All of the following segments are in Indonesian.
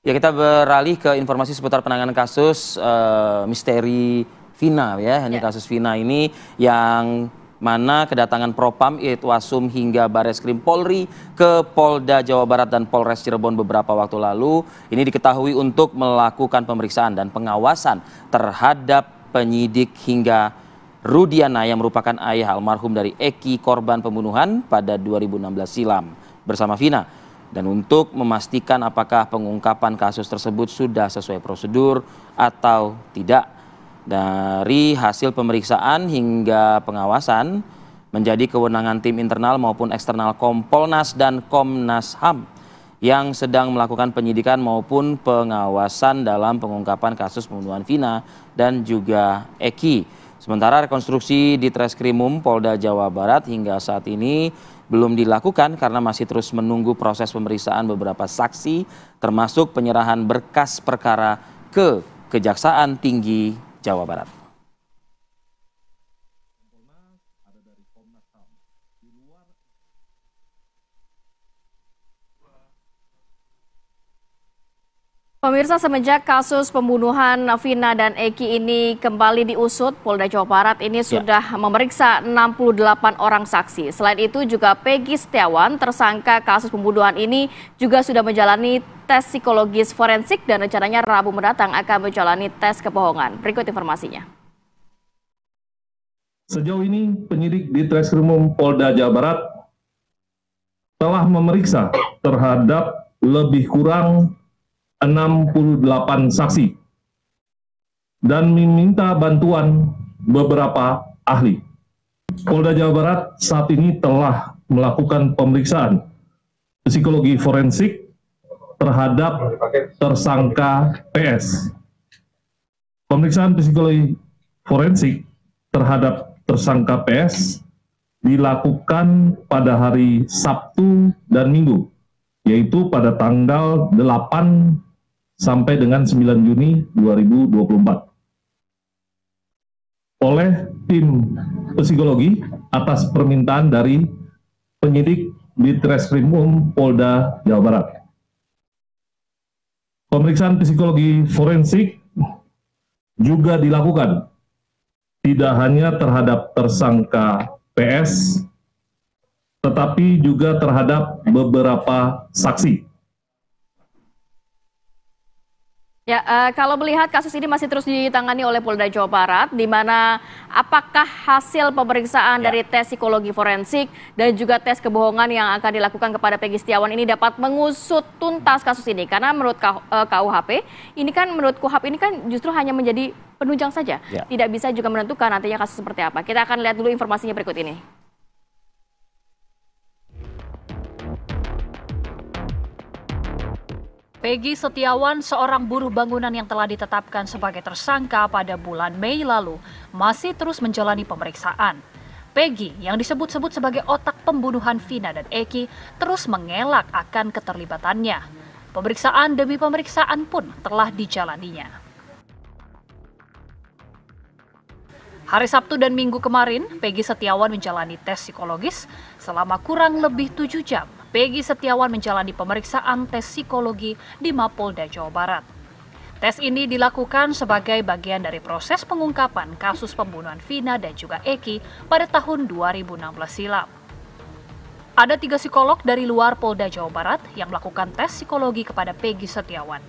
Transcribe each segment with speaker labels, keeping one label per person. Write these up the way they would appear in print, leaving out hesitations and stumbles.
Speaker 1: Ya, kita beralih ke informasi seputar penanganan kasus misteri Vina ya. Ini kasus Vina ini yang mana kedatangan Propam Irwasum hingga Bareskrim Polri ke Polda Jawa Barat dan Polres Cirebon beberapa waktu lalu. Ini diketahui untuk melakukan pemeriksaan dan pengawasan terhadap penyidik hingga Rudiana yang merupakan ayah almarhum dari Eki korban pembunuhan pada 2016 silam bersama Vina. Dan untuk memastikan apakah pengungkapan kasus tersebut sudah sesuai prosedur atau tidak. Dari hasil pemeriksaan hingga pengawasan menjadi kewenangan tim internal maupun eksternal Kompolnas dan Komnas HAM yang sedang melakukan penyidikan maupun pengawasan dalam pengungkapan kasus pembunuhan Vina dan juga Eki. Sementara rekonstruksi di Treskrimum Polda Jawa Barat hingga saat ini belum dilakukan karena masih terus menunggu proses pemeriksaan beberapa saksi termasuk penyerahan berkas perkara ke Kejaksaan Tinggi Jawa Barat.
Speaker 2: Pemirsa, semenjak kasus pembunuhan Vina dan Eki ini kembali diusut, Polda Jawa Barat ini sudah memeriksa 68 orang saksi. Selain itu juga Peggy Setiawan, tersangka kasus pembunuhan ini juga sudah menjalani tes psikologis forensik dan rencananya Rabu mendatang akan menjalani tes kebohongan. Berikut informasinya.
Speaker 3: Sejauh ini penyidik di Treskrimum Polda Jawa Barat telah memeriksa terhadap lebih kurang 68 saksi dan meminta bantuan beberapa ahli. Polda Jawa Barat saat ini telah melakukan pemeriksaan psikologi forensik terhadap tersangka PS. Pemeriksaan psikologi forensik terhadap tersangka PS dilakukan pada hari Sabtu dan Minggu, yaitu pada tanggal 8 sampai dengan 9 Juni 2024 oleh tim psikologi atas permintaan dari penyidik di Treskrimum Polda Jawa Barat. Pemeriksaan psikologi forensik juga dilakukan tidak hanya terhadap tersangka PS, tetapi juga terhadap beberapa saksi.
Speaker 2: Ya, kalau melihat kasus ini masih terus ditangani oleh Polda Jawa Barat, di mana apakah hasil pemeriksaan dari tes psikologi forensik dan juga tes kebohongan yang akan dilakukan kepada Peggy Setiawan ini dapat mengusut tuntas kasus ini? Karena menurut KUHP, ini kan menurut KUHP ini kan justru hanya menjadi penunjang saja, tidak bisa juga menentukan nantinya kasus seperti apa. Kita akan lihat dulu informasinya berikut ini.
Speaker 4: Peggy Setiawan, seorang buruh bangunan yang telah ditetapkan sebagai tersangka pada bulan Mei lalu, masih terus menjalani pemeriksaan. Peggy, yang disebut-sebut sebagai otak pembunuhan Vina dan Eki, terus mengelak akan keterlibatannya. Pemeriksaan demi pemeriksaan pun telah dijalaninya. Hari Sabtu dan Minggu kemarin, Peggy Setiawan menjalani tes psikologis selama kurang lebih 7 jam. Peggy Setiawan menjalani pemeriksaan tes psikologi di Mapolda Jawa Barat. Tes ini dilakukan sebagai bagian dari proses pengungkapan kasus pembunuhan Vina dan juga Eki pada tahun 2016 silam. Ada 3 psikolog dari luar Polda Jawa Barat yang melakukan tes psikologi kepada Peggy Setiawan.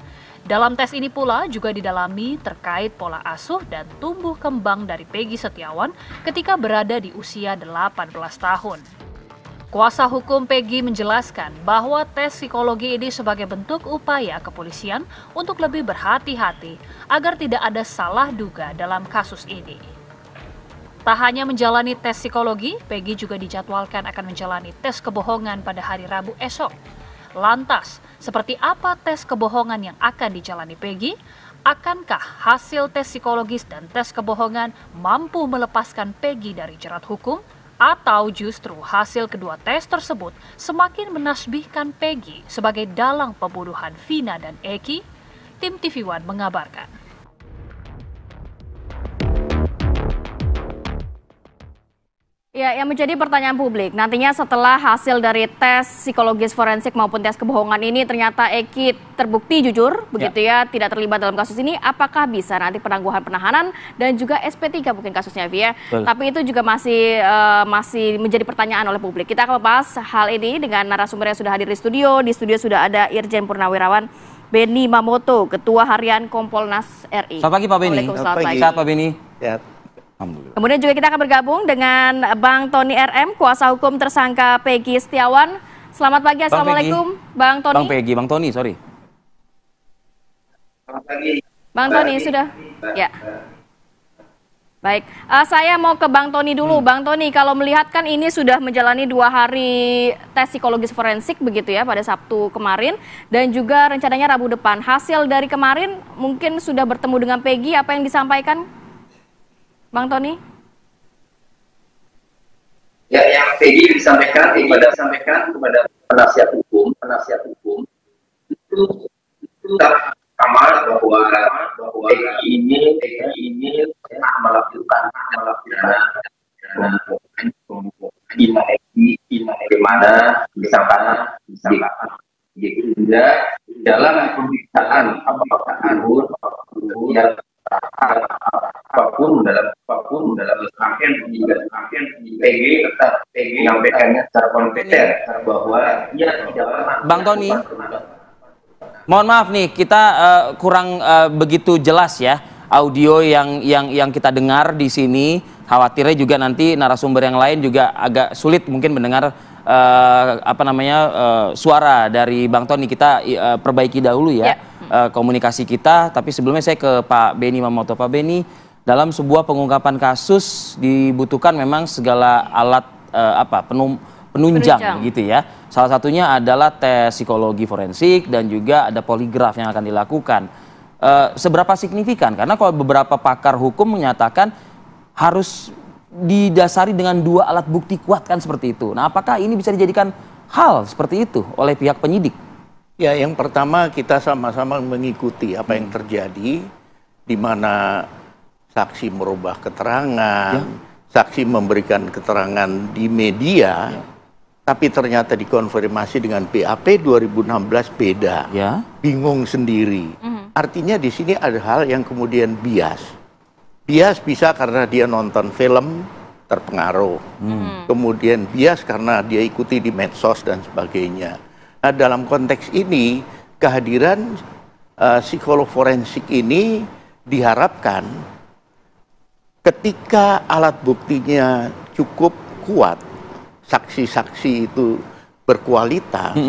Speaker 4: Dalam tes ini pula juga didalami terkait pola asuh dan tumbuh kembang dari Peggy Setiawan ketika berada di usia 18 tahun. Kuasa hukum Peggy menjelaskan bahwa tes psikologi ini sebagai bentuk upaya kepolisian untuk lebih berhati-hati agar tidak ada salah duga dalam kasus ini. Tak hanya menjalani tes psikologi, Peggy juga dijadwalkan akan menjalani tes kebohongan pada hari Rabu esok. Lantas, seperti apa tes kebohongan yang akan dijalani Peggy? Akankah hasil tes psikologis dan tes kebohongan mampu melepaskan Peggy dari jerat hukum? Atau justru hasil kedua tes tersebut semakin menasbihkan Peggy sebagai dalang pembunuhan Vina dan Eki? Tim TV One mengabarkan.
Speaker 2: Ya, yang menjadi pertanyaan publik, nantinya setelah hasil dari tes psikologis forensik maupun tes kebohongan ini ternyata Eki terbukti jujur, begitu ya, tidak terlibat dalam kasus ini, apakah bisa nanti penangguhan penahanan dan juga SP3 mungkin kasusnya, Via? Tapi itu juga masih menjadi pertanyaan oleh publik. Kita akan membahas hal ini dengan narasumber yang sudah hadir di studio. Di studio sudah ada Irjen Purnawirawan Benny Mamoto, Ketua Harian Kompolnas RI.
Speaker 1: Selamat pagi Pak Benny.
Speaker 2: Selamat pagi.
Speaker 1: Sehat Pak Benny.
Speaker 5: Ya.
Speaker 1: Alhamdulillah.
Speaker 2: Kemudian juga kita akan bergabung dengan Bang Tony RM, kuasa hukum tersangka Peggy Setiawan. Selamat pagi, Assalamualaikum Bang Tony.
Speaker 1: Bang Tony, sorry.
Speaker 5: Selamat pagi.
Speaker 2: Bang Tony sudah? Ya. Baik, saya mau ke Bang Tony dulu. Bang Tony, kalau melihat kan ini sudah menjalani 2 hari tes psikologis forensik begitu ya pada Sabtu kemarin dan juga rencananya Rabu depan. Hasil dari kemarin mungkin sudah bertemu dengan Peggy, apa yang disampaikan Bang Tony?
Speaker 5: Ya, yang Peggy disampaikan kepada penasihat hukum itu pertama bahwa Peggy ini pernah melakukan di mana disangkakan juga dalam pemeriksaan yang apapun dalam rangkaian PG tetap menyampaikannya secara kompeten bahwa ia tidak pernah.
Speaker 1: Bang Tony, mohon maaf nih, kita kurang begitu jelas ya audio yang kita dengar di sini. Khawatirnya juga nanti narasumber yang lain juga agak sulit mungkin mendengar suara dari Bang Tony. Kita perbaiki dahulu ya. Komunikasi kita, tapi sebelumnya saya ke Pak Benny Mamoto. Pak Benny, dalam sebuah pengungkapan kasus dibutuhkan memang segala alat penunjang gitu ya. Salah satunya adalah tes psikologi forensik dan juga ada poligraf yang akan dilakukan. Seberapa signifikan? Karena kalau beberapa pakar hukum menyatakan harus didasari dengan 2 alat bukti kuat kan seperti itu. Nah, apakah ini bisa dijadikan hal seperti itu oleh pihak penyidik?
Speaker 6: Ya, yang pertama kita sama-sama mengikuti apa yang terjadi, di mana saksi merubah keterangan, saksi memberikan keterangan di media, tapi ternyata dikonfirmasi dengan BAP 2016 beda, bingung sendiri. Artinya di sini ada hal yang kemudian bias. Bias bisa karena dia nonton film terpengaruh, kemudian bias karena dia ikuti di medsos dan sebagainya. Nah, dalam konteks ini, kehadiran psikolog forensik ini diharapkan ketika alat buktinya cukup kuat, saksi-saksi itu berkualitas,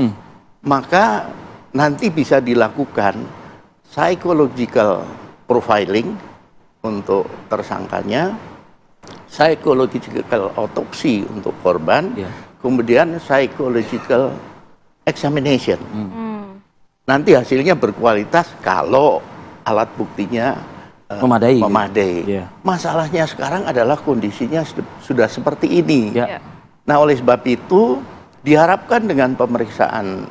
Speaker 6: maka nanti bisa dilakukan psychological profiling untuk tersangkanya, psychological autopsi untuk korban, kemudian psychological examination. Nanti hasilnya berkualitas kalau alat buktinya
Speaker 1: memadai.
Speaker 6: Masalahnya sekarang adalah kondisinya sudah seperti ini. Nah, oleh sebab itu diharapkan dengan pemeriksaan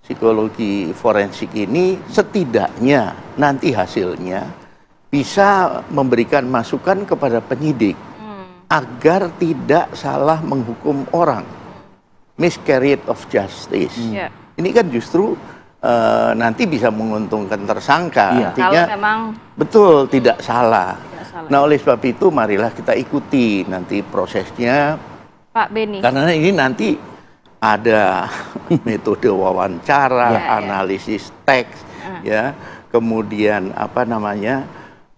Speaker 6: psikologi forensik ini setidaknya nanti hasilnya bisa memberikan masukan kepada penyidik agar tidak salah menghukum orang. Miscarriage of justice. Ini kan justru nanti bisa menguntungkan tersangka. Artinya
Speaker 2: kalau memang
Speaker 6: betul tidak salah. Nah, oleh sebab itu marilah kita ikuti nanti prosesnya,
Speaker 2: Pak Benny.
Speaker 6: Karena ini nanti ada metode wawancara, analisis teks, ya, kemudian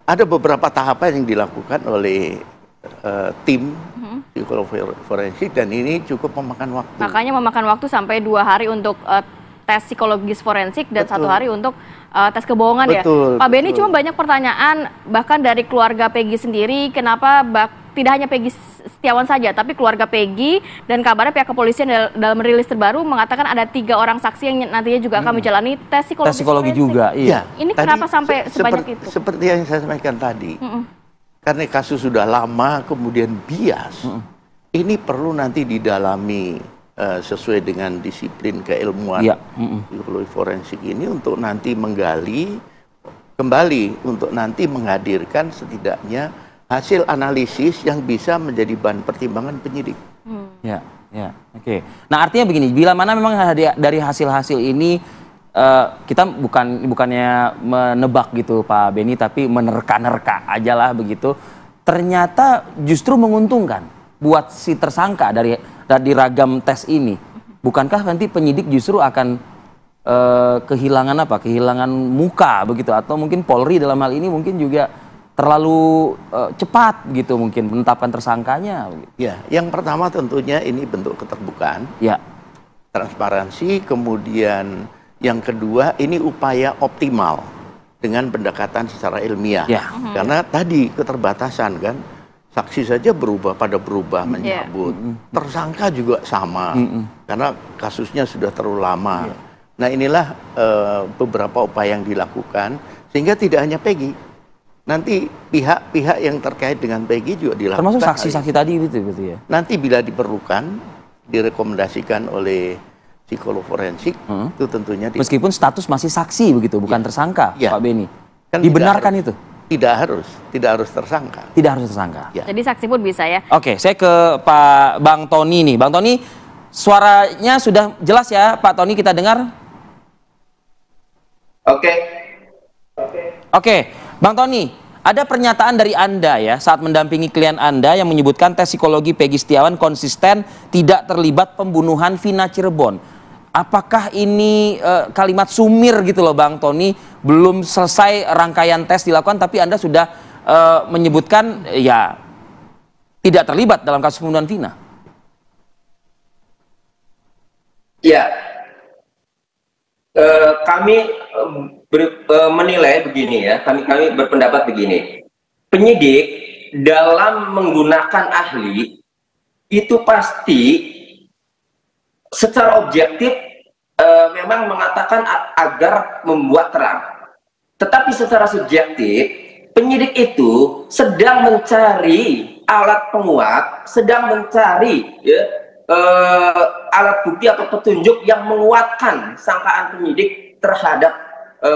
Speaker 6: ada beberapa tahapan yang dilakukan oleh tim psikolog forensik dan ini cukup memakan waktu.
Speaker 2: Makanya memakan waktu sampai 2 hari untuk tes psikologis forensik dan 1 hari untuk tes kebohongan ya. Pak Benny, cuma banyak pertanyaan bahkan dari keluarga Peggy sendiri, kenapa tidak hanya Peggy Setiawan saja, tapi keluarga Peggy dan kabarnya pihak kepolisian dalam rilis terbaru mengatakan ada 3 orang saksi yang nantinya juga akan menjalani tes psikologi
Speaker 1: juga. Iya.
Speaker 2: Ini kenapa sampai sebanyak itu?
Speaker 6: Seperti yang saya sampaikan tadi. Karena kasus sudah lama, kemudian bias, ini perlu nanti didalami sesuai dengan disiplin keilmuan psikologi forensik ini untuk nanti menggali kembali, untuk nanti menghadirkan setidaknya hasil analisis yang bisa menjadi bahan pertimbangan penyidik.
Speaker 1: Ya, ya, oke. Nah, artinya begini, bila mana memang dari hasil-hasil ini kita bukannya menebak gitu Pak Beni, tapi menerka-nerka aja lah begitu. Ternyata justru menguntungkan buat si tersangka dari ragam tes ini. Bukankah nanti penyidik justru akan kehilangan apa? Kehilangan muka begitu, atau mungkin Polri dalam hal ini mungkin juga terlalu cepat gitu mungkin menetapkan tersangkanya.
Speaker 6: Ya, yang pertama tentunya ini bentuk keterbukaan,
Speaker 1: Ya,
Speaker 6: transparansi, kemudian yang kedua ini upaya optimal dengan pendekatan secara ilmiah.
Speaker 1: Ya.
Speaker 6: Karena tadi keterbatasan kan, saksi saja berubah menyambut, tersangka juga sama, karena kasusnya sudah terlalu lama. Nah inilah beberapa upaya yang dilakukan, sehingga tidak hanya Peggy, nanti pihak-pihak yang terkait dengan Peggy juga dilakukan.
Speaker 1: termasuk saksi-saksi tadi gitu ya.
Speaker 6: Nanti bila diperlukan, direkomendasikan oleh psikolog forensik, itu tentunya
Speaker 1: Meskipun status masih saksi begitu, bukan tersangka,
Speaker 6: Ya.
Speaker 1: Pak Beni.
Speaker 6: Kan
Speaker 1: Dibenarkan itu?
Speaker 6: tidak harus tersangka.
Speaker 1: Tidak harus tersangka.
Speaker 6: Ya.
Speaker 2: Jadi saksi pun bisa ya.
Speaker 1: Oke, saya ke Pak Bang Tony nih. Bang Tony, suaranya sudah jelas ya Pak Tony, kita dengar? Oke, Bang Tony, ada pernyataan dari Anda ya saat mendampingi klien Anda yang menyebutkan tes psikologi Peggy Setiawan konsisten tidak terlibat pembunuhan Vina Cirebon. Apakah ini kalimat sumir gitu loh Bang Tony, belum selesai rangkaian tes dilakukan tapi Anda sudah menyebutkan ya tidak terlibat dalam kasus pembunuhan Vina?
Speaker 5: Ya, kami menilai begini ya, kami berpendapat begini. Penyidik dalam menggunakan ahli itu pasti secara objektif memang mengatakan agar membuat terang. Tetapi secara subjektif, penyidik itu sedang mencari alat penguat, sedang mencari ya, alat bukti atau petunjuk yang menguatkan sangkaan penyidik terhadap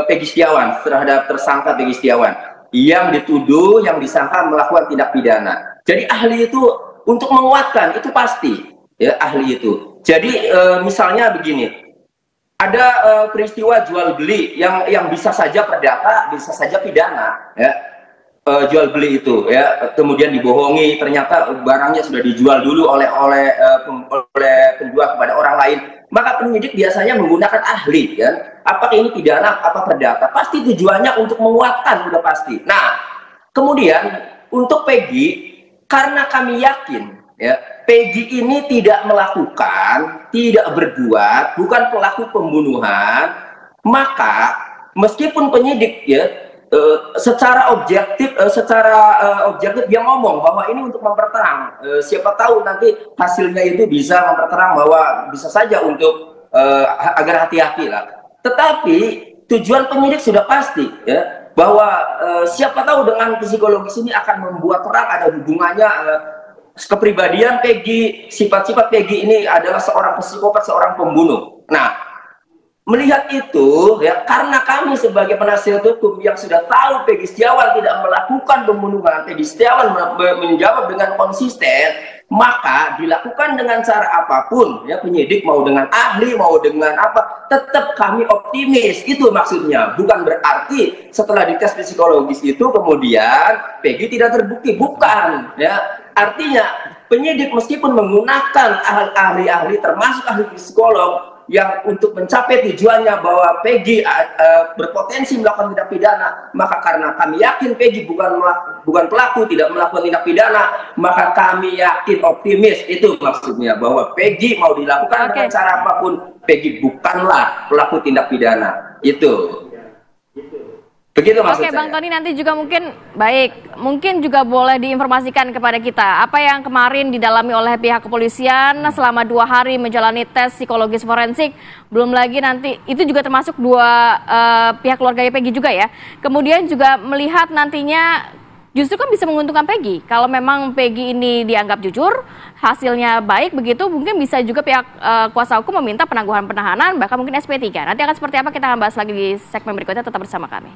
Speaker 5: Peggy Setiawan, terhadap tersangka Peggy Setiawan yang dituduh, yang disangka melakukan tindak pidana. Jadi ahli itu untuk menguatkan itu pasti ya, ahli itu. Jadi misalnya begini, ada peristiwa jual beli yang bisa saja perdata, bisa saja pidana ya. Jual beli itu ya, kemudian dibohongi, ternyata barangnya sudah dijual dulu oleh penjual kepada orang lain, maka penyidik biasanya menggunakan ahli ya. Apakah ini pidana, apa perdata, pasti tujuannya untuk menguatkan, sudah pasti. Nah kemudian untuk Peggy, karena kami yakin ya Peggy ini tidak melakukan, tidak berbuat, bukan pelaku pembunuhan, maka meskipun penyidik ya secara objektif dia ngomong bahwa ini untuk memperterang, siapa tahu nanti hasilnya itu bisa memperterang bahwa bisa saja untuk agar hati-hati lah. Tetapi tujuan penyidik sudah pasti ya, bahwa siapa tahu dengan psikologis ini akan membuat terang ada hubungannya kepribadian Peggy, sifat-sifat Peggy ini adalah seorang psikopat, seorang pembunuh. Nah melihat itu ya, karena kami sebagai penasihat hukum yang sudah tahu Peggy Setiawan tidak melakukan pembunuhan, Peggy Setiawan menjawab dengan konsisten, maka dilakukan dengan cara apapun ya, penyidik mau dengan ahli, mau dengan apa, tetap kami optimis. Itu maksudnya, bukan berarti setelah dites psikologis itu kemudian Peggy tidak terbukti, bukan ya. Artinya penyidik meskipun menggunakan ahli-ahli termasuk ahli psikolog yang untuk mencapai tujuannya bahwa Peggy berpotensi melakukan tindak pidana, maka karena kami yakin Peggy bukan pelaku, tidak melakukan tindak pidana, maka kami yakin optimis, itu maksudnya, bahwa Peggy mau dilakukan dengan cara apapun, Peggy bukanlah pelaku tindak pidana. Itu begitu maksud saya.
Speaker 2: Bang Tony, nanti juga mungkin juga boleh diinformasikan kepada kita apa yang kemarin didalami oleh pihak kepolisian selama 2 hari menjalani tes psikologis forensik. Belum lagi nanti itu juga termasuk 2 pihak keluarga Peggy juga ya. Kemudian juga melihat nantinya justru kan bisa menguntungkan Peggy. Kalau memang Peggy ini dianggap jujur, hasilnya baik begitu, mungkin bisa juga pihak kuasa hukum meminta penangguhan penahanan, bahkan mungkin SP3. Nanti akan seperti apa kita akan bahas lagi di segmen berikutnya, tetap bersama kami.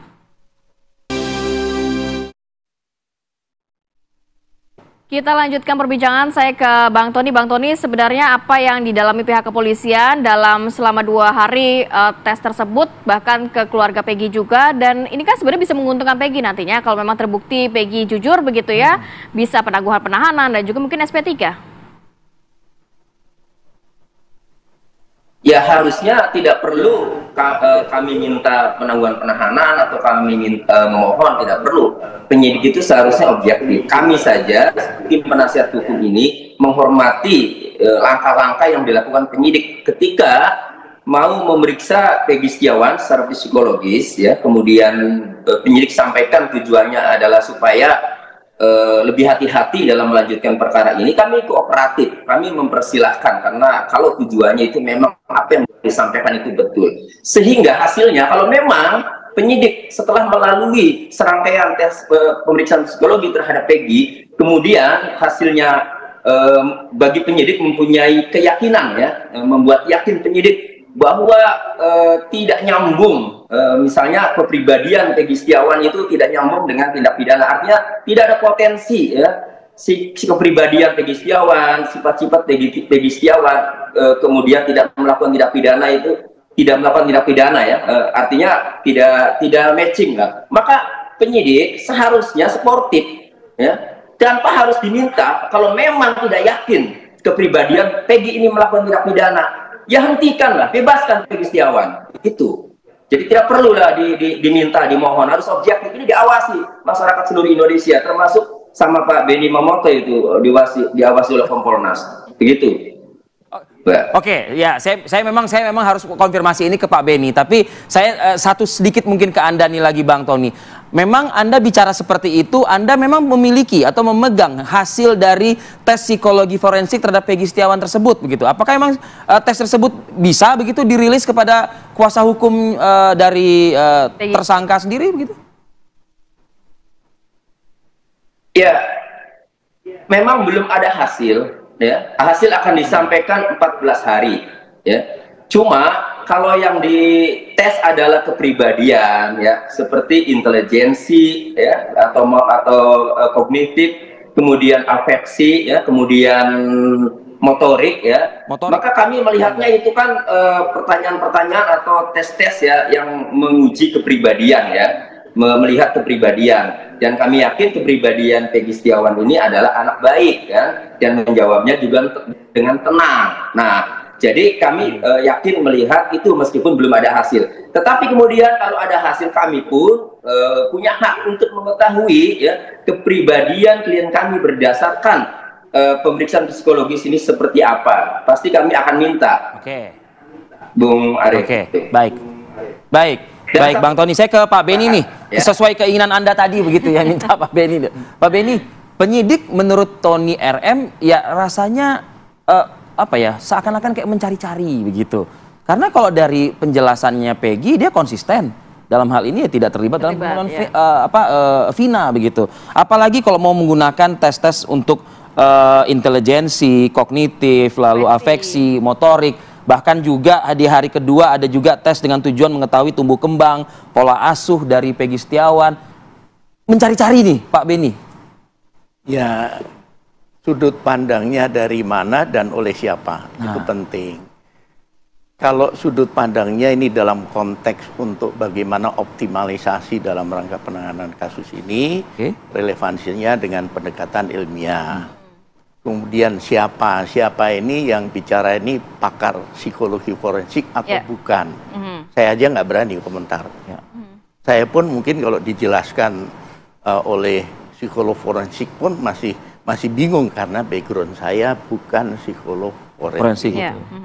Speaker 2: Kita lanjutkan perbincangan, saya ke Bang Tony. Bang Tony, sebenarnya apa yang didalami pihak kepolisian dalam selama 2 hari tes tersebut, bahkan ke keluarga Peggy juga, dan ini kan sebenarnya bisa menguntungkan Peggy nantinya kalau memang terbukti Peggy jujur begitu ya, bisa penangguhan penahanan dan juga mungkin SP3.
Speaker 5: Ya harusnya tidak perlu kami minta penangguhan penahanan atau kami memohon, tidak perlu. Penyidik itu seharusnya objektif. Kami saja, tim penasihat hukum ini menghormati langkah-langkah yang dilakukan penyidik ketika mau memeriksa Peggy Setiawan secara psikologis, ya. Kemudian penyidik sampaikan tujuannya adalah supaya lebih hati-hati dalam melanjutkan perkara ini. Kami kooperatif, kami mempersilahkan, karena kalau tujuannya itu memang apa yang disampaikan itu betul, sehingga hasilnya kalau memang penyidik setelah melalui serangkaian tes pemeriksaan psikologi terhadap Peggy, kemudian hasilnya bagi penyidik mempunyai keyakinan, ya, membuat yakin penyidik bahwa tidak nyambung, misalnya kepribadian Peggy Setiawan itu tidak nyambung dengan tindak pidana, artinya tidak ada potensi, ya, si kepribadian Peggy Setiawan, sifat-sifat Peggy Setiawan, kemudian tidak melakukan tindak pidana itu tidak melakukan tindak pidana, ya, artinya tidak matching lah. Maka penyidik seharusnya sportif, ya, tanpa harus diminta. Kalau memang tidak yakin kepribadian Peggy ini melakukan tindak pidana, ya hentikanlah, bebaskan Peggy Setiawan. Itu. Jadi tidak perlulah diminta, dimohon, harus objektif. Ini diawasi masyarakat seluruh Indonesia, termasuk sama Pak Benny Mamoto itu diawasi oleh Kompolnas. Begitu.
Speaker 1: Oke, ya saya memang harus konfirmasi ini ke Pak Benny, tapi saya satu sedikit mungkin ke Anda nih lagi, Bang Tony. Memang Anda bicara seperti itu, Anda memang memiliki atau memegang hasil dari tes psikologi forensik terhadap Peggy Setiawan tersebut begitu. Apakah memang tes tersebut bisa begitu dirilis kepada kuasa hukum dari tersangka sendiri begitu?
Speaker 5: Ya, memang belum ada hasil. Ya, hasil akan disampaikan 14 hari, ya. Cuma kalau yang dites adalah kepribadian, ya, seperti intelijensi, ya, atau kognitif, kemudian afeksi, ya, kemudian motorik, ya. Maka kami melihatnya itu kan pertanyaan-pertanyaan atau tes-tes, ya, yang menguji kepribadian, ya, melihat kepribadian. Dan kami yakin kepribadian Peggy Setiawan ini adalah anak baik, ya, dan menjawabnya juga dengan tenang. Nah, jadi kami yakin melihat itu meskipun belum ada hasil. Tetapi kemudian kalau ada hasil, kami pun punya hak untuk mengetahui, ya, kepribadian klien kami berdasarkan pemeriksaan psikologis ini seperti apa. Pasti kami akan minta.
Speaker 1: Oke.
Speaker 5: Bung Arief.
Speaker 1: Oke, baik. Baik, Bang Tony, saya ke Pak Benny nih. Ya. Sesuai keinginan Anda tadi begitu ya, minta Pak Benny. Pak Benny, penyidik menurut Tony RM ya rasanya apa ya, seakan-akan kayak mencari-cari begitu. Karena kalau dari penjelasannya Peggy, dia konsisten dalam hal ini ya tidak terlibat dalam pembunuhan Vina begitu. Apalagi kalau mau menggunakan tes-tes untuk intelijensi, kognitif, lalu afeksi, motorik. Bahkan juga di hari kedua ada juga tes dengan tujuan mengetahui tumbuh kembang, pola asuh dari Peggy Setiawan. Mencari-cari nih Pak Benny.
Speaker 6: Ya, sudut pandangnya dari mana dan oleh siapa, itu penting. Kalau sudut pandangnya ini dalam konteks untuk bagaimana optimalisasi dalam rangka penanganan kasus ini, relevansinya dengan pendekatan ilmiah. Kemudian siapa ini yang bicara ini pakar psikologi forensik atau bukan. Saya aja nggak berani komentar. Saya pun mungkin kalau dijelaskan oleh psikolog forensik pun masih bingung karena background saya bukan psikolog forensik.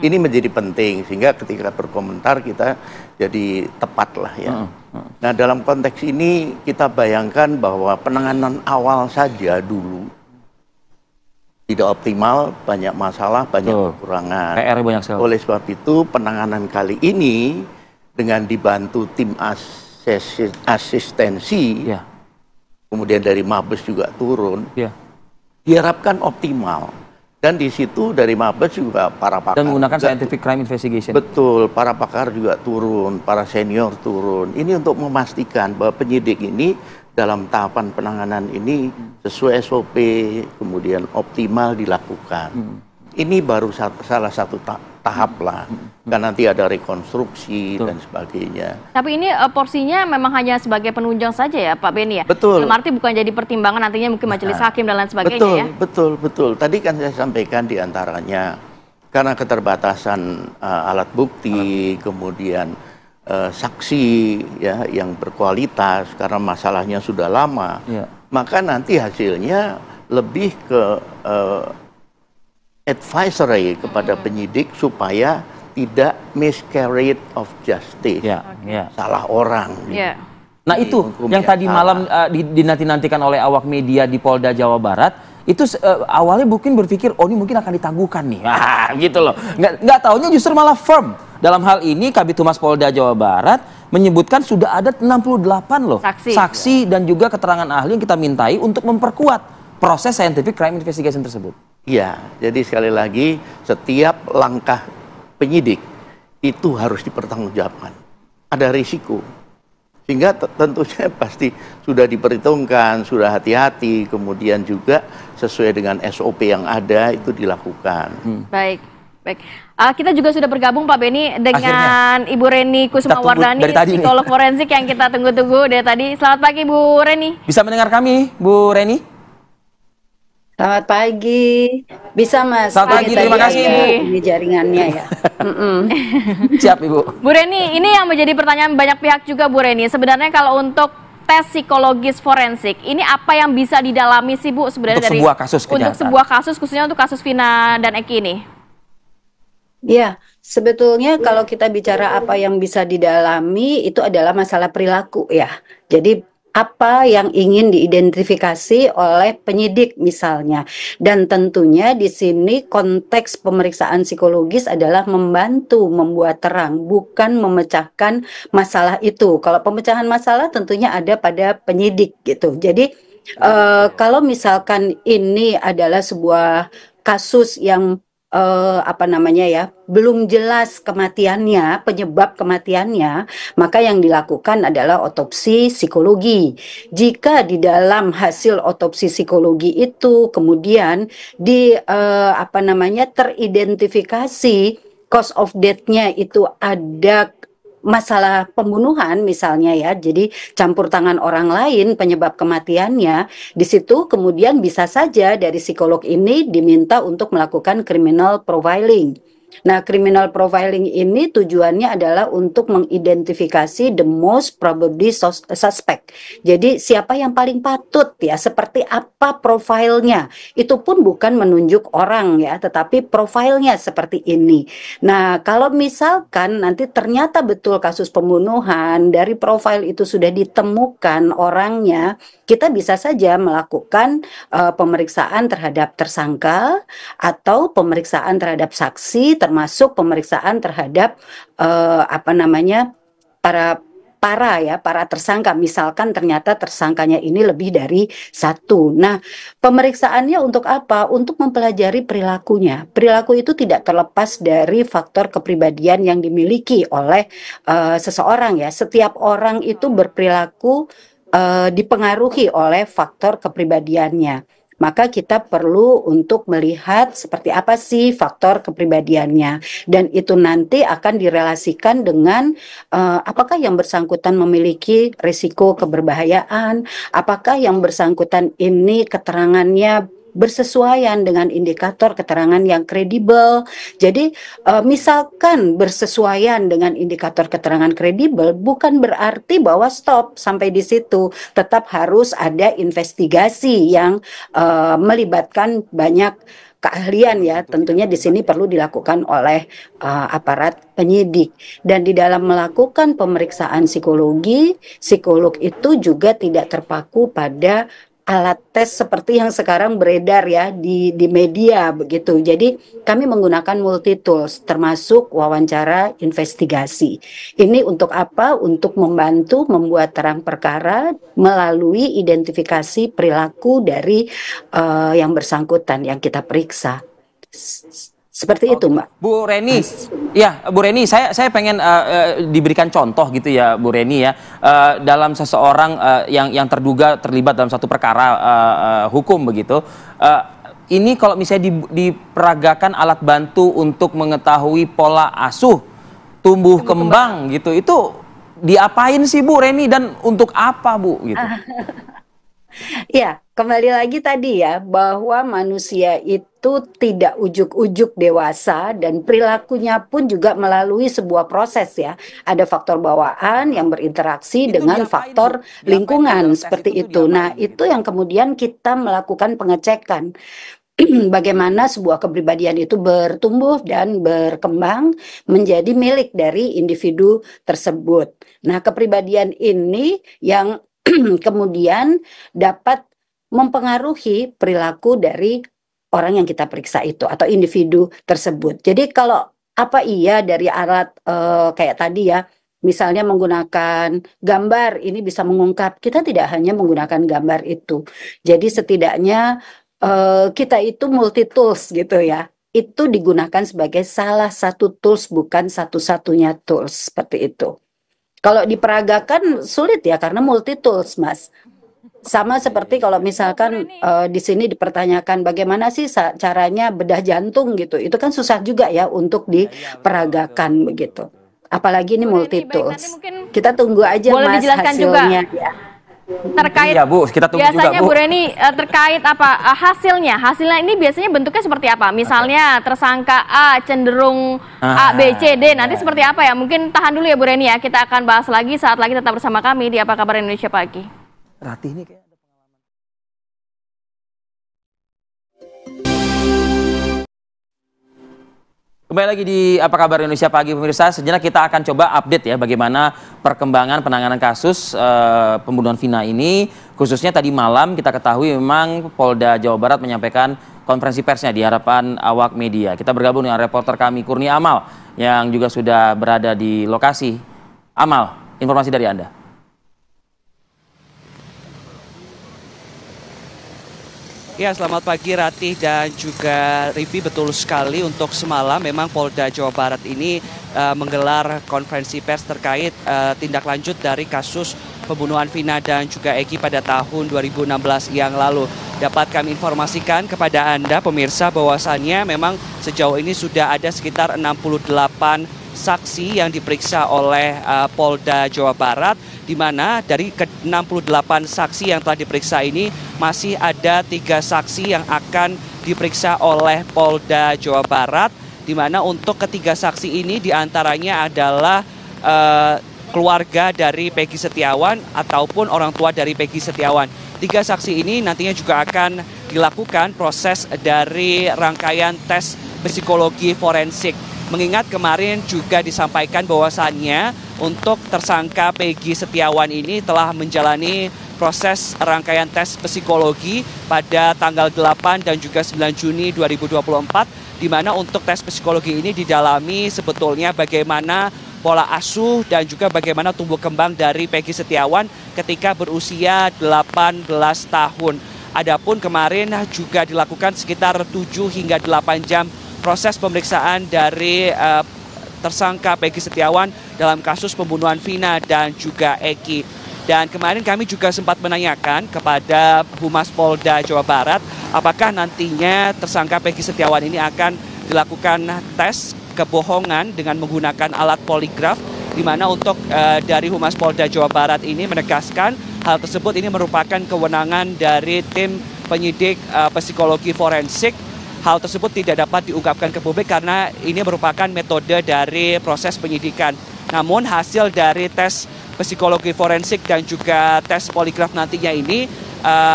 Speaker 6: Ini menjadi penting sehingga ketika berkomentar kita jadi tepat lah, ya. Nah, dalam konteks ini kita bayangkan bahwa penanganan awal saja dulu tidak optimal, banyak masalah, banyak kekurangan.
Speaker 1: PR banyak sekali.
Speaker 6: Oleh sebab itu penanganan kali ini dengan dibantu tim asistensi, kemudian dari Mabes juga turun, diharapkan optimal. Dan di situ dari Mabes juga para pakar.
Speaker 1: Dan menggunakan scientific crime investigation.
Speaker 6: Betul, para pakar juga turun, para senior turun. Ini untuk memastikan bahwa penyidik ini dalam tahapan penanganan ini sesuai SOP, kemudian optimal dilakukan. Ini baru salah satu tahap lah, kan nanti ada rekonstruksi dan sebagainya.
Speaker 2: Tapi ini porsinya memang hanya sebagai penunjang saja ya Pak Beni ya?
Speaker 6: Betul.
Speaker 2: Dalam arti bukan jadi pertimbangan nantinya mungkin majelis hakim dan lain sebagainya ya?
Speaker 6: Betul. Tadi kan saya sampaikan diantaranya karena keterbatasan alat bukti, kemudian saksi ya yang berkualitas karena masalahnya sudah lama, maka nanti hasilnya lebih ke advisory kepada penyidik supaya tidak miscarriage of justice, salah orang.
Speaker 1: Nah itu yang tadi malam dinanti-nantikan oleh awak media di Polda Jawa Barat, itu awalnya mungkin berpikir, oh ini mungkin akan ditangguhkan nih, gitu loh. Nggak taunya justru malah firm. Dalam hal ini Kabid Humas Polda Jawa Barat menyebutkan sudah ada 68 loh saksi dan juga keterangan ahli yang kita mintai untuk memperkuat proses scientific crime investigation tersebut. Iya, jadi sekali lagi setiap langkah penyidik itu harus dipertanggungjawabkan. Ada risiko. Sehingga tentunya pasti sudah diperhitungkan, sudah hati-hati, kemudian juga sesuai dengan SOP yang ada itu dilakukan.
Speaker 2: Baik. Kita juga sudah bergabung Pak Beni dengan Ibu Reni Kusumawardhani, psikolog forensik yang kita tunggu-tunggu dari tadi. Selamat pagi Bu Reni. Bisa mendengar kami Bu Reni?
Speaker 7: Selamat pagi. Bisa Mas.
Speaker 2: Selamat pagi, terima kasih Ibu.
Speaker 7: Ini jaringannya ya.
Speaker 2: Siap Ibu. Bu Reni, ini yang menjadi pertanyaan banyak pihak juga Bu Reni. Sebenarnya kalau untuk tes psikologis forensik, ini apa yang bisa didalami sih Bu sebenarnya
Speaker 1: untuk sebuah kasus kejahatan?
Speaker 2: Untuk sebuah kasus, khususnya untuk kasus Vina dan Eki ini?
Speaker 7: Ya, sebetulnya kalau kita bicara apa yang bisa didalami itu adalah masalah perilaku ya. Jadi apa yang ingin diidentifikasi oleh penyidik misalnya. Dan tentunya di sini konteks pemeriksaan psikologis adalah membantu membuat terang, bukan memecahkan masalah itu. Kalau pemecahan masalah tentunya ada pada penyidik gitu. Jadi kalau misalkan ini adalah sebuah kasus yang belum jelas kematiannya, penyebab kematiannya, maka yang dilakukan adalah otopsi psikologi. Jika di dalam hasil otopsi psikologi itu kemudian teridentifikasi cause of death-nya itu ada masalah pembunuhan misalnya ya, jadi campur tangan orang lain penyebab kematiannya, di situ kemudian bisa saja dari psikolog ini diminta untuk melakukan criminal profiling. Nah, criminal profiling ini tujuannya adalah untuk mengidentifikasi the most probably suspect. Jadi siapa yang paling patut ya, seperti apa profilnya. Itu pun bukan menunjuk orang ya, tetapi profilnya seperti ini. Nah, kalau misalkan nanti ternyata betul kasus pembunuhan, dari profil itu sudah ditemukan orangnya, kita bisa saja melakukan pemeriksaan terhadap tersangka atau pemeriksaan terhadap saksi, termasuk pemeriksaan terhadap para tersangka. Misalkan ternyata tersangkanya ini lebih dari satu. Nah, pemeriksaannya untuk apa? Untuk mempelajari perilakunya. Perilaku itu tidak terlepas dari faktor kepribadian yang dimiliki oleh seseorang ya. Setiap orang itu berperilaku dipengaruhi oleh faktor kepribadiannya. Maka kita perlu untuk melihat seperti apa sih faktor kepribadiannya, dan itu nanti akan direlasikan dengan apakah yang bersangkutan memiliki risiko keberbahayaan, apakah yang bersangkutan ini keterangannya bersesuaian dengan indikator keterangan yang kredibel. Jadi misalkan bersesuaian dengan indikator keterangan kredibel bukan berarti bahwa stop sampai di situ. Tetap harus ada investigasi yang melibatkan banyak keahlian ya. Tentunya di sini perlu dilakukan oleh aparat penyidik. Dan di dalam melakukan pemeriksaan psikologi, psikolog itu juga tidak terpaku pada alat tes seperti yang sekarang beredar ya di media begitu. Jadi kami menggunakan multi tools termasuk wawancara investigasi. Ini untuk apa? Untuk membantu membuat terang perkara melalui identifikasi perilaku dari yang bersangkutan yang kita periksa. Seperti itu, Mbak.
Speaker 1: Bu Reni, ya Bu Reni, saya pengen diberikan contoh gitu ya, Bu Reni ya, dalam seseorang yang terduga terlibat dalam satu perkara hukum begitu. Ini kalau misalnya diperagakan alat bantu untuk mengetahui pola asuh, tumbuh kembang gitu, itu diapain sih Bu Reni dan untuk apa Bu gitu?
Speaker 7: Ya, kembali lagi tadi ya, bahwa manusia itu tidak ujuk-ujuk dewasa dan perilakunya pun juga melalui sebuah proses ya. Ada faktor bawaan yang berinteraksi dengan faktor lingkungan seperti itu. Nah, itu yang kemudian kita melakukan pengecekan. Bagaimana sebuah kepribadian itu bertumbuh dan berkembang menjadi milik dari individu tersebut. Nah, kepribadian ini yang kemudian dapat mempengaruhi perilaku dari orang yang kita periksa itu atau individu tersebut. Jadi kalau apa iya dari alat kayak tadi ya, misalnya menggunakan gambar ini bisa mengungkap, kita tidak hanya menggunakan gambar itu. Jadi setidaknya kita itu multi tools gitu ya. Itu digunakan sebagai salah satu tools, bukan satu-satunya tools seperti itu. Kalau diperagakan sulit ya karena multi tools, Mas. Sama seperti kalau misalkan di sini dipertanyakan bagaimana sih caranya bedah jantung gitu. Itu kan susah juga ya untuk diperagakan begitu. Apalagi ini multi tools. Kita tunggu aja Mas hasilnya ya.
Speaker 2: Terkait
Speaker 1: ya Bu, kita tunggu
Speaker 2: biasanya
Speaker 1: juga, Bu.
Speaker 2: Bu Reni terkait apa hasilnya ini biasanya bentuknya seperti apa? Misalnya tersangka A cenderung A B C D, nanti seperti apa ya? Mungkin tahan dulu ya Bu Reni ya, kita akan bahas lagi saat lagi, tetap bersama kami di Apa Kabar Indonesia Pagi.
Speaker 1: Ratih ini kayak kembali lagi di Apa Kabar Indonesia Pagi pemirsa. Sejenak kita akan coba update ya bagaimana perkembangan penanganan kasus pembunuhan Vina ini. Khususnya tadi malam kita ketahui memang Polda Jawa Barat menyampaikan konferensi persnya di hadapan awak media. Kita bergabung dengan reporter kami Kurnia Amal yang juga sudah berada di lokasi. Amal, informasi dari Anda.
Speaker 8: Ya, selamat pagi Ratih dan juga Rivi. Betul sekali, untuk semalam memang Polda Jawa Barat ini menggelar konferensi pers terkait tindak lanjut dari kasus pembunuhan Vina dan juga Eki pada tahun 2016 yang lalu. Dapat kami informasikan kepada Anda pemirsa bahwasannya memang sejauh ini sudah ada sekitar 68 saksi yang diperiksa oleh Polda Jawa Barat, di mana dari ke-68 saksi yang telah diperiksa ini masih ada 3 saksi yang akan diperiksa oleh Polda Jawa Barat, di mana untuk ketiga saksi ini diantaranya adalah keluarga dari Peggy Setiawan ataupun orang tua dari Peggy Setiawan. 3 saksi ini nantinya juga akan dilakukan proses dari rangkaian tes psikologi forensik. Mengingat kemarin juga disampaikan bahwasannya untuk tersangka Peggy Setiawan ini telah menjalani proses rangkaian tes psikologi pada tanggal 8 dan juga 9 Juni 2024, di mana untuk tes psikologi ini didalami sebetulnya bagaimana pola asuh dan juga bagaimana tumbuh kembang dari Peggy Setiawan ketika berusia 18 tahun. Adapun kemarin juga dilakukan sekitar 7 hingga 8 jam proses pemeriksaan dari tersangka Peggy Setiawan dalam kasus pembunuhan Vina dan juga Eki. Dan kemarin kami juga sempat menanyakan kepada Humas Polda Jawa Barat apakah nantinya tersangka Peggy Setiawan ini akan dilakukan tes kebohongan dengan menggunakan alat poligraf, di mana untuk dari Humas Polda Jawa Barat ini menegaskan hal tersebut ini merupakan kewenangan dari tim penyidik psikologi forensik. Hal tersebut tidak dapat diungkapkan ke publik karena ini merupakan metode dari proses penyidikan. Namun hasil dari tes psikologi forensik dan juga tes poligraf nantinya ini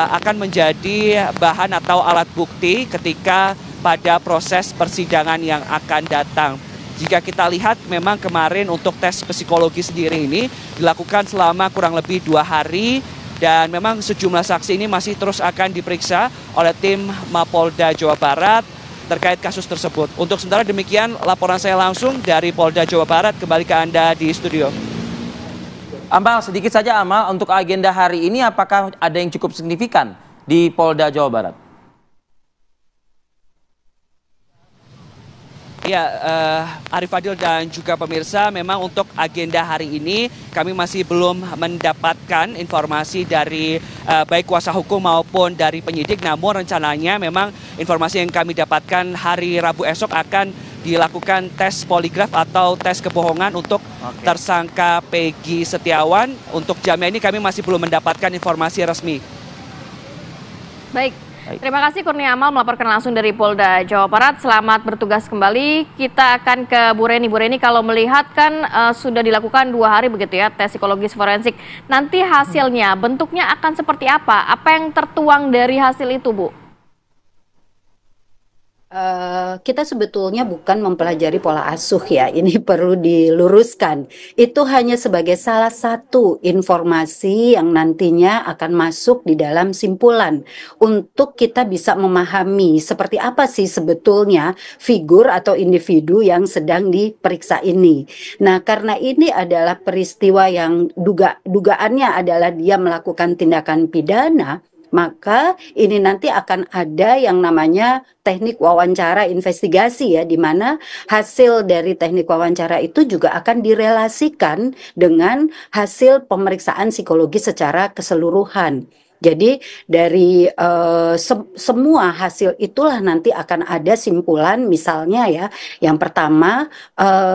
Speaker 8: akan menjadi bahan atau alat bukti ketika pada proses persidangan yang akan datang. Jika kita lihat memang kemarin untuk tes psikologi sendiri ini dilakukan selama kurang lebih 2 hari. Dan memang sejumlah saksi ini masih terus akan diperiksa oleh tim Mapolda Jawa Barat terkait kasus tersebut. Untuk sementara demikian laporan saya langsung dari Polda Jawa Barat, kembali ke Anda di studio.
Speaker 1: Amal, sedikit saja Amal, untuk agenda hari ini apakah ada yang cukup signifikan di Polda Jawa Barat?
Speaker 8: Ya, Arif Fadil dan juga pemirsa, memang untuk agenda hari ini kami masih belum mendapatkan informasi dari baik kuasa hukum maupun dari penyidik. Namun rencananya memang informasi yang kami dapatkan hari Rabu esok akan dilakukan tes poligraf atau tes kebohongan untuk tersangka Peggy Setiawan. Untuk jamnya ini kami masih belum mendapatkan informasi resmi.
Speaker 2: Baik. Terima kasih Kurnia Amal melaporkan langsung dari Polda Jawa Barat. Selamat bertugas kembali. Kita akan ke Bu Reni. Bu Reni, kalau melihat kan sudah dilakukan 2 hari begitu ya tes psikologis forensik. Nanti hasilnya bentuknya akan seperti apa? Apa yang tertuang dari hasil itu, Bu?
Speaker 7: Kita sebetulnya bukan mempelajari pola asuh ya, ini perlu diluruskan. Itu hanya sebagai salah satu informasi yang nantinya akan masuk di dalam simpulan untuk kita bisa memahami seperti apa sih sebetulnya figur atau individu yang sedang diperiksa ini. Nah, karena ini adalah peristiwa yang dugaannya adalah dia melakukan tindakan pidana, maka ini nanti akan ada yang namanya teknik wawancara investigasi ya, di mana hasil dari teknik wawancara itu juga akan direlasikan dengan hasil pemeriksaan psikologi secara keseluruhan. Jadi dari semua hasil itulah nanti akan ada simpulan, misalnya ya, yang pertama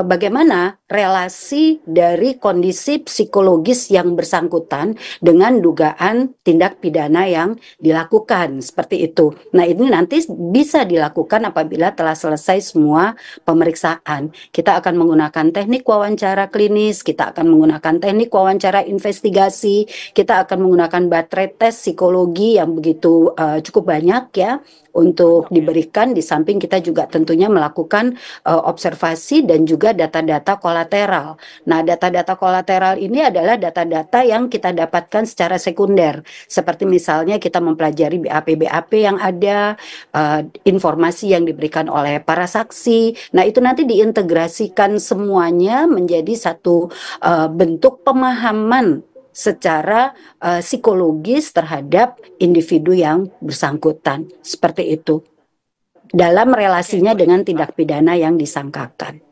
Speaker 7: bagaimana relasi dari kondisi psikologis yang bersangkutan dengan dugaan tindak pidana yang dilakukan, seperti itu. Nah, ini nanti bisa dilakukan apabila telah selesai semua pemeriksaan. Kita akan menggunakan teknik wawancara klinis, kita akan menggunakan teknik wawancara investigasi, kita akan menggunakan baterai tes psikologi yang begitu cukup banyak ya untuk diberikan. Di samping kita juga tentunya melakukan observasi dan juga data-data kolateral. Nah, data-data kolateral ini adalah data-data yang kita dapatkan secara sekunder, seperti misalnya kita mempelajari BAP-BAP yang ada, informasi yang diberikan oleh para saksi. Nah, itu nanti diintegrasikan semuanya menjadi satu bentuk pemahaman secara psikologis terhadap individu yang bersangkutan, seperti itu dalam relasinya dengan tindak pidana yang disangkakan.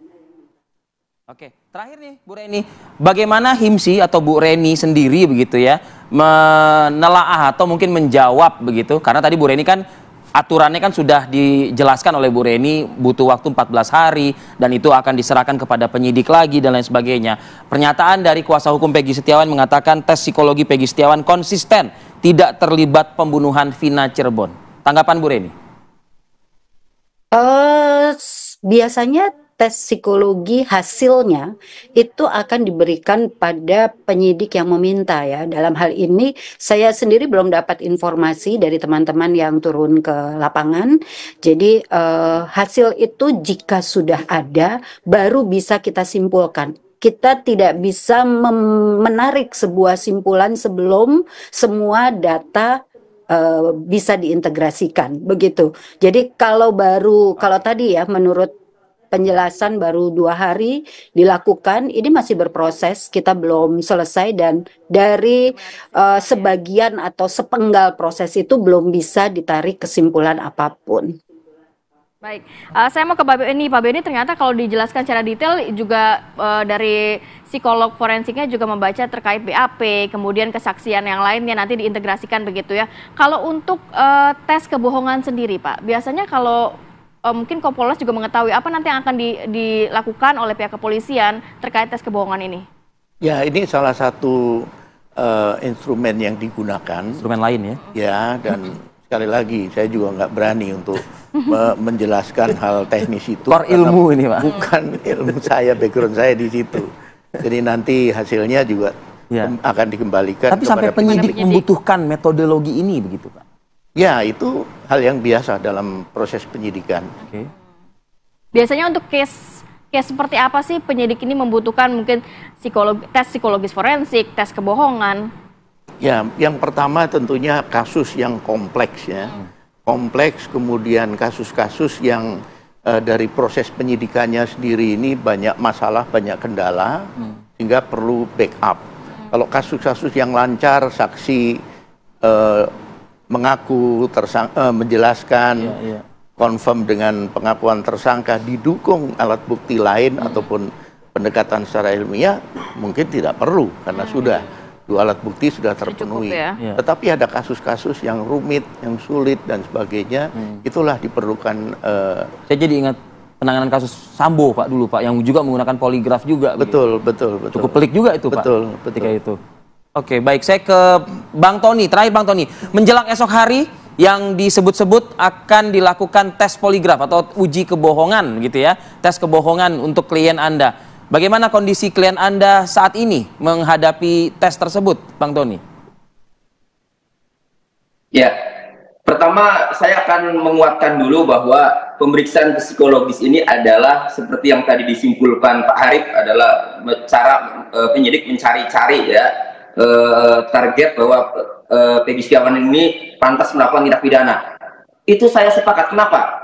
Speaker 1: Oke, terakhir nih Bu Reni, bagaimana HIMSI atau Bu Reni sendiri begitu ya menelaah atau mungkin menjawab begitu, karena tadi Bu Reni kan aturannya kan sudah dijelaskan oleh Bu Reni, butuh waktu 14 hari dan itu akan diserahkan kepada penyidik lagi dan lain sebagainya. Pernyataan dari kuasa hukum Peggy Setiawan mengatakan tes psikologi Peggy Setiawan konsisten tidak terlibat pembunuhan Vina Cirebon. Tanggapan Bu Reni?
Speaker 7: Biasanya tes psikologi hasilnya itu akan diberikan pada penyidik yang meminta ya. Dalam hal ini saya sendiri belum dapat informasi dari teman-teman yang turun ke lapangan. Jadi hasil itu jika sudah ada baru bisa kita simpulkan. Kita tidak bisa menarik sebuah simpulan sebelum semua data bisa diintegrasikan begitu. Jadi kalau tadi ya menurut penjelasan baru 2 hari dilakukan, ini masih berproses, kita belum selesai dan dari sebagian atau sepenggal proses itu belum bisa ditarik kesimpulan apapun.
Speaker 2: Baik, saya mau ke Pak Beni. Pak Beni, ternyata kalau dijelaskan secara detail juga dari psikolog forensiknya juga membaca terkait BAP, kemudian kesaksian yang lainnya nanti diintegrasikan begitu ya. Kalau untuk tes kebohongan sendiri Pak, biasanya kalau mungkin Kompolnas juga mengetahui apa nanti yang akan dilakukan oleh pihak kepolisian terkait tes kebohongan ini? Ya,
Speaker 6: ini salah satu instrumen yang digunakan.
Speaker 1: Instrumen lain ya?
Speaker 6: Ya, dan sekali lagi saya juga nggak berani untuk menjelaskan hal teknis itu.
Speaker 1: Core ilmu ini Pak.
Speaker 6: Bukan ilmu saya, background saya di situ. Jadi nanti hasilnya juga akan dikembalikan.
Speaker 1: Tapi sampai penyidik membutuhkan metodologi ini begitu Pak?
Speaker 6: Ya, itu hal yang biasa dalam proses penyidikan.
Speaker 1: Okay.
Speaker 2: Biasanya untuk case seperti apa sih penyidik ini membutuhkan mungkin tes psikologis forensik, tes kebohongan?
Speaker 6: Ya, yang pertama tentunya kasus yang kompleks ya. Kompleks, kemudian kasus-kasus yang dari proses penyidikannya sendiri ini banyak masalah, banyak kendala, sehingga perlu backup. Kalau kasus-kasus yang lancar, saksi mengaku, menjelaskan, confirm dengan pengakuan tersangka didukung alat bukti lain ataupun pendekatan secara ilmiah, mungkin tidak perlu karena sudah dua alat bukti sudah terpenuhi.
Speaker 2: Cukup, ya.
Speaker 6: Tetapi ada kasus-kasus yang rumit, yang sulit dan sebagainya, itulah diperlukan.
Speaker 1: Saya jadi ingat penanganan kasus Sambo Pak dulu Pak, yang juga menggunakan poligraf juga.
Speaker 6: Betul.
Speaker 1: Cukup pelik juga itu Pak.
Speaker 6: Betul.
Speaker 1: Ketika itu. Oke, baik, saya ke Bang Tony. Terakhir Bang Tony, menjelang esok hari yang disebut-sebut akan dilakukan tes poligraf atau uji kebohongan gitu ya, tes kebohongan untuk klien Anda. Bagaimana kondisi klien Anda saat ini menghadapi tes tersebut, Bang Tony?
Speaker 5: Ya, pertama saya akan menguatkan dulu bahwa pemeriksaan psikologis ini adalah seperti yang tadi disimpulkan Pak Harif, adalah cara penyidik mencari-cari ya target bahwa Peggy Setiawan ini pantas melakukan tindak pidana. Itu saya sepakat. Kenapa?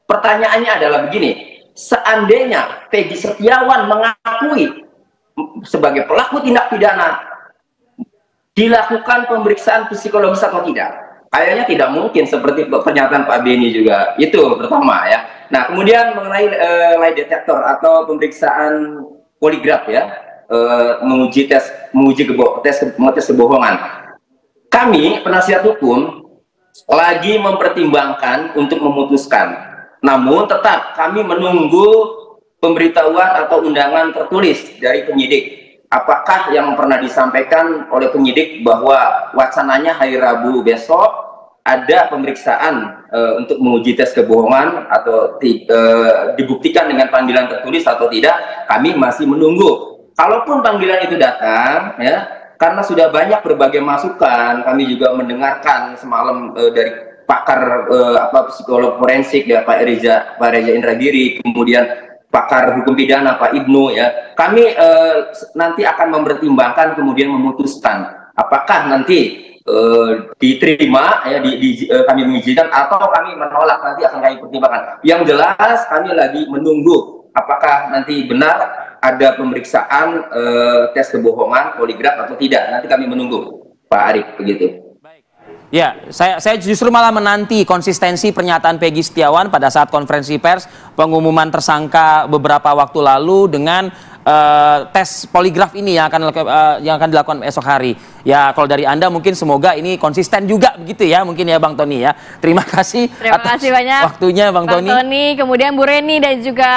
Speaker 5: Pertanyaannya adalah begini, seandainya Peggy Setiawan mengakui sebagai pelaku tindak pidana, dilakukan pemeriksaan psikologis atau tidak? Kayaknya tidak mungkin seperti pernyataan Pak Beni juga. Itu pertama ya. Nah, kemudian mengenai lie detector atau pemeriksaan poligraf ya, menguji tes kebohongan. Kami penasihat hukum lagi mempertimbangkan untuk memutuskan. Namun tetap kami menunggu pemberitahuan atau undangan tertulis dari penyidik. Apakah yang pernah disampaikan oleh penyidik bahwa wacananya hari Rabu besok ada pemeriksaan untuk menguji tes kebohongan atau dibuktikan dengan panggilan tertulis atau tidak, kami masih menunggu. Kalaupun panggilan itu datang, ya, karena sudah banyak berbagai masukan, kami juga mendengarkan semalam dari pakar psikolog forensik ya Pak Reza Indragiri, kemudian pakar hukum pidana Pak Ibnu ya. Kami nanti akan mempertimbangkan kemudian memutuskan apakah nanti diterima ya kami mengizinkan atau kami menolak, nanti akan kami pertimbangkan. Yang jelas kami lagi menunggu apakah nanti benar ada pemeriksaan tes kebohongan poligraf atau tidak. Nanti kami menunggu Pak Arif begitu.
Speaker 1: Ya, saya justru malah menanti konsistensi pernyataan Peggy Setiawan pada saat konferensi pers pengumuman tersangka beberapa waktu lalu dengan tes poligraf ini yang akan dilakukan esok hari. Ya, kalau dari Anda mungkin semoga ini konsisten juga begitu ya, mungkin ya Bang Tony ya. Terima kasih.
Speaker 2: Terima kasih banyak
Speaker 1: waktunya Bang Tony.
Speaker 2: Kemudian Bu Reni dan juga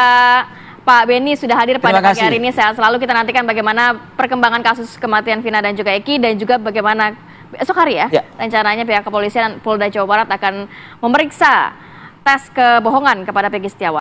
Speaker 2: Pak Beni sudah hadir pada pagi hari ini. Sehat selalu. Kita nantikan bagaimana perkembangan kasus kematian Vina dan juga Eki, dan juga bagaimana esok hari ya, rencananya pihak kepolisian Polda Jawa Barat akan memeriksa tes kebohongan kepada Peggy Setiawan.